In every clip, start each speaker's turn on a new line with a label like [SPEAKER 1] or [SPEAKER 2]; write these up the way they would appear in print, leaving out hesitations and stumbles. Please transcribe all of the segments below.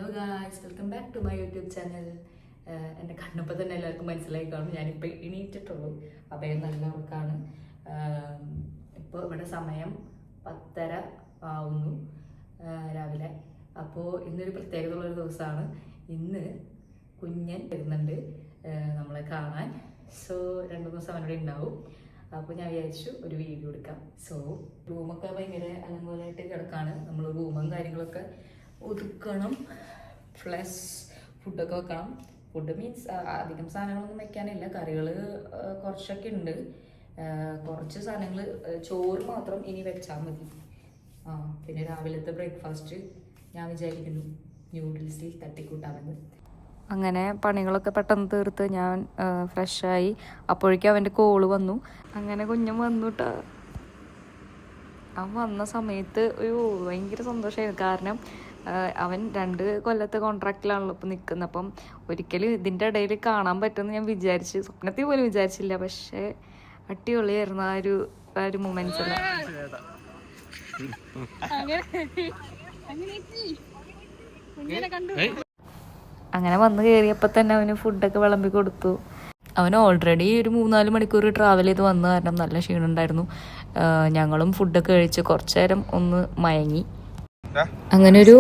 [SPEAKER 1] Hello guys, welcome back to my YouTube channel. എൻ്റെ കണ്ടപ്പോൾ തന്നെ എല്ലാവർക്കും മനസ്സിലായി കാണും. ഞാനിപ്പോൾ എണീറ്റിട്ടുള്ളൂ. അഭയം നല്ല ഉറക്കാണ്. ഇപ്പോൾ ഇവിടെ സമയം 10:30 ആവുന്നു രാവിലെ. അപ്പോൾ ഇന്നൊരു പ്രത്യേകതയുള്ളൊരു ദിവസമാണ്. ഇന്ന് കുഞ്ഞൻ വരുന്നുണ്ട് നമ്മളെ കാണാൻ. സോ 2 ദിവസം അവനോട് ഉണ്ടാവും. അപ്പോൾ ഞാൻ വിചാരിച്ചു ഒരു വീഡിയോ എടുക്കാം. സോ റൂമൊക്കെ ഭയങ്കര അലങ്കോലമായിട്ട് കിടക്കാണ്. നമ്മൾ റൂമും കാര്യങ്ങളൊക്കെ ഒതുക്കണം, പ്ലസ് ഫുഡൊക്കെ വെക്കണം. ഫുഡ് മീൻസ് അധികം സാധനങ്ങളൊന്നും വെക്കാനില്ല. കറികൾ കുറച്ചൊക്കെ ഉണ്ട്. കുറച്ച് സാധനങ്ങൾ, ചോറ് മാത്രം ഇനി വെച്ചാൽ മതി. പിന്നെ രാവിലത്തെ ബ്രേക്ക്ഫാസ്റ്റ് ഞാൻ വിചാരിക്കുന്നു ന്യൂഡിൽസിൽ തട്ടിക്കൂട്ടാമെന്ന്. അങ്ങനെ പണികളൊക്കെ പെട്ടെന്ന് തീർത്ത് ഞാൻ ഫ്രഷായി. അപ്പോഴേക്കും അവൻ്റെ കോള് വന്നു. അങ്ങനെ കുഞ്ഞൻ വന്നു കേട്ടോ. അവൻ വന്ന സമയത്ത് ഒരു ഭയങ്കര സന്തോഷമായിരുന്നു. കാരണം അവൻ 2 കൊല്ലത്തെ കോൺട്രാക്റ്റിലാണല്ലോ ഇപ്പം നിൽക്കുന്നത്. അപ്പം ഒരിക്കലും ഇതിൻ്റെ ഇടയിൽ കാണാൻ പറ്റുമെന്ന് ഞാൻ വിചാരിച്ച് സ്വപ്നത്തിൽ പോലും വിചാരിച്ചില്ല. പക്ഷേ അടിപൊളിയായിരുന്നു ആ ഒരു മൊമെന്റ്സ് എല്ലാം. അങ്ങനെ വന്ന് കയറിയപ്പോൾ തന്നെ അവന് ഫുഡൊക്കെ വിളമ്പി കൊടുത്തു. അവന് ഓൾറെഡി ഒരു 3-4 മണിക്കൂർ ട്രാവൽ ചെയ്ത് വന്ന കാരണം നല്ല ക്ഷീണമുണ്ടായിരുന്നു. ഞങ്ങളും ഫുഡൊക്കെ കഴിച്ച് കുറച്ചു നേരം ഒന്ന് മയങ്ങി. അങ്ങനെ ഒരു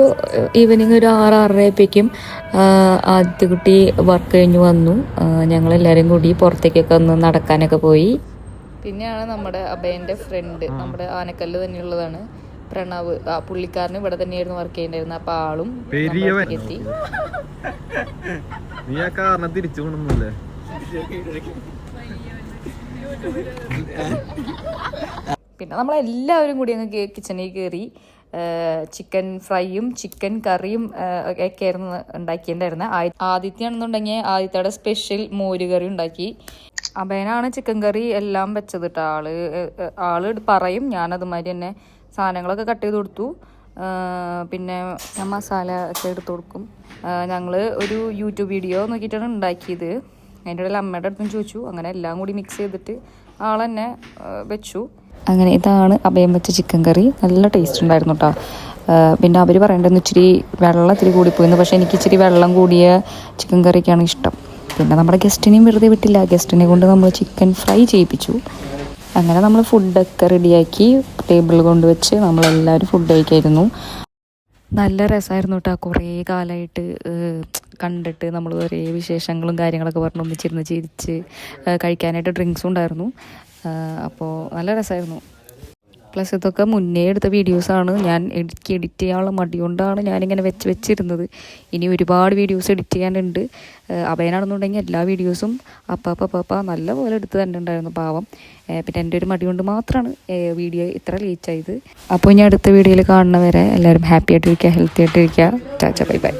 [SPEAKER 1] ഈവനിങ് ഒരു 6-6:30 ആയപ്പോഴേക്കും ആദ്യ കുട്ടി വർക്ക് കഴിഞ്ഞ് വന്നു. ഞങ്ങളെല്ലാവരും കൂടി പുറത്തേക്കൊക്കെ ഒന്ന് നടക്കാനൊക്കെ പോയി. പിന്നെയാണ് നമ്മുടെ അഭയൻ്റെ ഫ്രണ്ട്, നമ്മുടെ ആനക്കല്ല് തന്നെയുള്ളതാണ്, പ്രണവ്. ആ പുള്ളിക്കാരന് ഇവിടെ തന്നെയായിരുന്നു വർക്ക് ചെയ്യേണ്ടായിരുന്നത്. അപ്പൊ ആളും എത്തി. പിന്നെ നമ്മളെല്ലാവരും കൂടി അങ്ങ് കിച്ചണിൽ കയറി. ചിക്കൻ ഫ്രൈയും ചിക്കൻ കറിയും ഒക്കെ ആയിരുന്നു ഉണ്ടാക്കിയിട്ടുണ്ടായിരുന്നത്. ആദിത്യയാണെന്നുണ്ടെങ്കിൽ ആദിത്യയുടെ സ്പെഷ്യൽ മോരുകറി ഉണ്ടാക്കി. അഭയനാണ് ചിക്കൻ കറി എല്ലാം വെച്ചത് കേട്ടോ. ആള് പറയും, ഞാനതുമാതിരി തന്നെ സാധനങ്ങളൊക്കെ കട്ട് ചെയ്ത് കൊടുത്തു. പിന്നെ ഞാൻ മസാല ഒക്കെ എടുത്ത് കൊടുക്കും. ഞങ്ങൾ ഒരു യൂട്യൂബ് വീഡിയോ നോക്കിയിട്ടാണ് ഉണ്ടാക്കിയത്. അതിൻ്റെ ഇടയിൽ അമ്മയുടെ അടുത്തും ചോദിച്ചു. അങ്ങനെ എല്ലാം കൂടി മിക്സ് ചെയ്തിട്ട് ആളെന്നെ വെച്ചു. അങ്ങനെ ഇതാണ് അഭയം വെച്ച ചിക്കൻ കറി. നല്ല ടേസ്റ്റ് ഉണ്ടായിരുന്നു കേട്ടോ. പിന്നെ അവർ പറയേണ്ടതെന്ന് ഇച്ചിരി വെള്ളം ഇത്തിരി കൂടിപ്പോയിരുന്നു. പക്ഷേ എനിക്ക് ഇച്ചിരി വെള്ളം കൂടിയ ചിക്കൻ കറിക്കാണ് ഇഷ്ടം. പിന്നെ നമ്മുടെ ഗസ്റ്റിനെയും വെറുതെ വിട്ടില്ല. ഗസ്റ്റിനെ കൊണ്ട് നമ്മൾ ചിക്കൻ ഫ്രൈ ചെയ്യിപ്പിച്ചു. അങ്ങനെ നമ്മൾ ഫുഡൊക്കെ റെഡിയാക്കി ടേബിളിൽ കൊണ്ടുവച്ച് നമ്മളെല്ലാവരും ഫുഡ് കഴിക്കായിരുന്നു. നല്ല രസമായിരുന്നു കേട്ടോ. കുറേ കാലമായിട്ട് കണ്ടിട്ട് നമ്മൾ ഒരേ വിശേഷങ്ങളും കാര്യങ്ങളൊക്കെ പറഞ്ഞ് ഒന്നിച്ചിരുന്ന് ചിരിച്ച് കഴിക്കാനായിട്ട് ഡ്രിങ്ക്സും ഉണ്ടായിരുന്നു. അപ്പോൾ നല്ല രസമായിരുന്നു. പ്ലസ് ഇതൊക്കെ മുന്നേ എടുത്ത വീഡിയോസാണ്. ഞാൻ എഡിറ്റ് ചെയ്യാനുള്ള മടി കൊണ്ടാണ് ഞാനിങ്ങനെ വെച്ചിരുന്നത്. ഇനി ഒരുപാട് വീഡിയോസ് എഡിറ്റ് ചെയ്യാനുണ്ട്. അഭയനാണെന്നുണ്ടെങ്കിൽ എല്ലാ വീഡിയോസും അപ്പ നല്ല പോലെ എടുത്ത് തന്നെ ഉണ്ടായിരുന്നു പാവം. പിന്നെ എൻ്റെ ഒരു മടി കൊണ്ട് മാത്രമാണ് വീഡിയോ ഇത്ര ലേറ്റായത്. അപ്പോൾ ഇനി അടുത്ത വീഡിയോയിൽ കാണുന്നവരെ എല്ലാവരും ഹാപ്പി ആയിട്ടിരിക്കുക, ഹെൽത്തി ആയിട്ടിരിക്കുക. ചാച്ച ബൈ ബൈ.